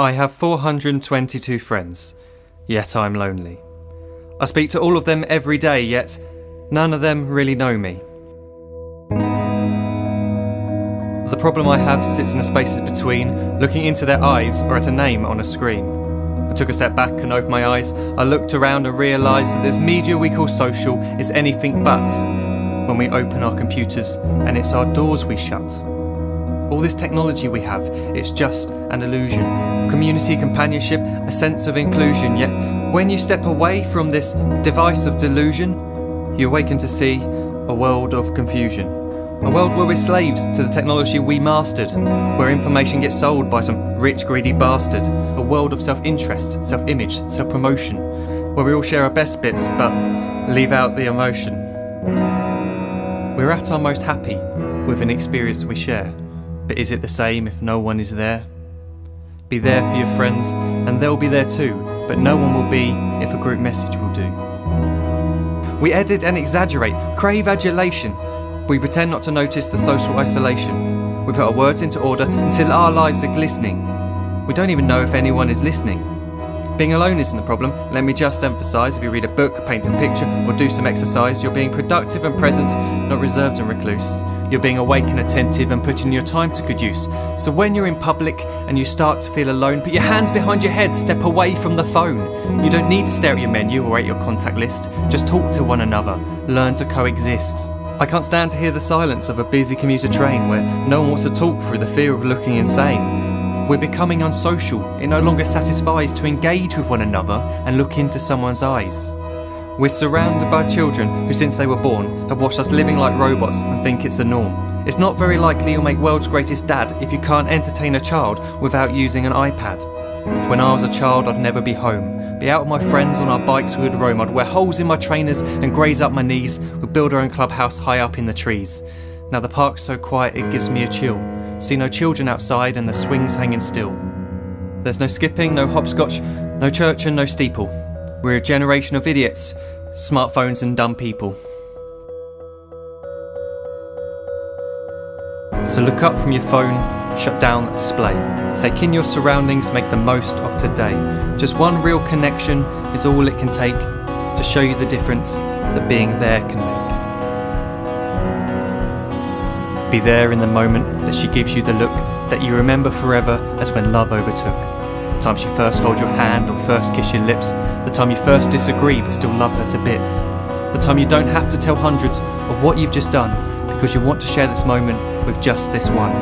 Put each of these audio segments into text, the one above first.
I have 422 friends, yet I'm lonely. I speak to all of them every day, yet none of them really know me. The problem I have sits in the spaces between looking into their eyes or at a name on a screen. I took a step back and opened my eyes. I looked around and realised that this media we call social is anything but when we open our computers and it's our doors we shut. All this technology we have, it's just an illusion. Community, companionship, a sense of inclusion. Yet when you step away from this device of delusion, you awaken to see a world of confusion. A world where we're slaves to the technology we mastered, where information gets sold by some rich, greedy bastard. A world of self-interest, self-image, self-promotion, where we all share our best bits but leave out the emotion. We're at our most happy with an experience we share. But is it the same if no one is there? Be there for your friends and they'll be there too, but no one will be if a group message will do. We edit and exaggerate, crave adulation. We pretend not to notice the social isolation. We put our words into order until our lives are glistening. We don't even know if anyone is listening. Being alone isn't the problem, let me just emphasise. If you read a book, paint a picture or do some exercise, you're being productive and present, not reserved and recluse. You're being awake and attentive and putting your time to good use. So when you're in public and you start to feel alone, put your hands behind your head, step away from the phone. You don't need to stare at your menu or at your contact list. Just talk to one another, learn to coexist. I can't stand to hear the silence of a busy commuter train where no one wants to talk through the fear of looking insane. We're becoming unsocial. It no longer satisfies to engage with one another and look into someone's eyes. We're surrounded by children who since they were born have watched us living like robots and think it's the norm. It's not very likely you'll make world's greatest dad if you can't entertain a child without using an iPad. When I was a child I'd never be home. Be out with my friends on our bikes we would roam. I'd wear holes in my trainers and graze up my knees. We'd build our own clubhouse high up in the trees. Now the park's so quiet it gives me a chill. See no children outside and the swings hanging still. There's no skipping, no hopscotch, no church and no steeple. We're a generation of idiots, smartphones and dumb people. So look up from your phone, shut down the display. Take in your surroundings, make the most of today. Just one real connection is all it can take to show you the difference that being there can make. Be there in the moment that she gives you the look that you remember forever as when love overtook. The time she first holds your hand or first kiss your lips. The time you first disagree but still love her to bits. The time you don't have to tell hundreds of what you've just done because you want to share this moment with just this one.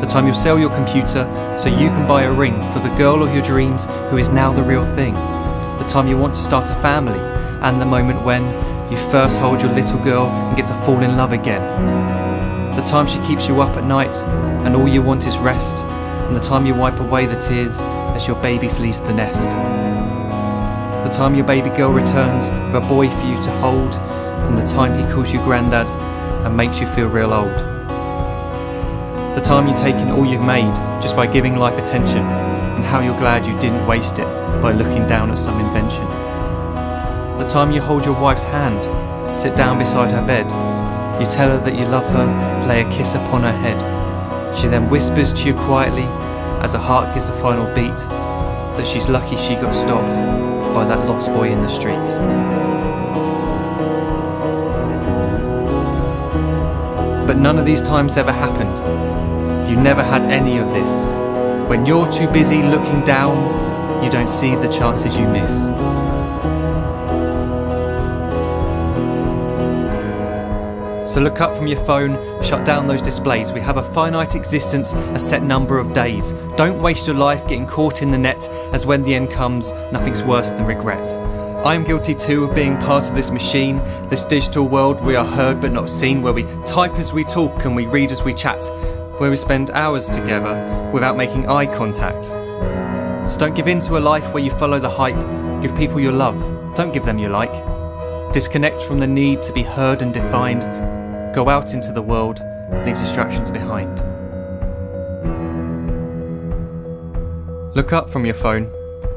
The time you'll sell your computer so you can buy a ring for the girl of your dreams who is now the real thing. The time you want to start a family and the moment when you first hold your little girl and get to fall in love again. The time she keeps you up at night and all you want is rest. And the time you wipe away the tears as your baby flees the nest. The time your baby girl returns with a boy for you to hold, and the time he calls you granddad and makes you feel real old. The time you take in all you've made just by giving life attention, and how you're glad you didn't waste it by looking down at some invention. The time you hold your wife's hand, sit down beside her bed, you tell her that you love her, lay a kiss upon her head. She then whispers to you quietly, as her heart gives a final beat, that she's lucky she got stopped by that lost boy in the street. But none of these times ever happened. You never had any of this. When you're too busy looking down, you don't see the chances you miss. So look up from your phone, shut down those displays. We have a finite existence, a set number of days. Don't waste your life getting caught in the net, as when the end comes, nothing's worse than regret. I'm guilty too of being part of this machine, this digital world we are heard but not seen, where we type as we talk and we read as we chat, where we spend hours together without making eye contact. So don't give in to a life where you follow the hype. Give people your love, don't give them your like. Disconnect from the need to be heard and defined. Go out into the world, leave distractions behind. Look up from your phone,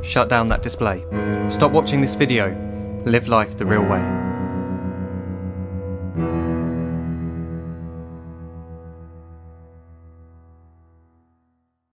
shut down that display. Stop watching this video, live life the real way.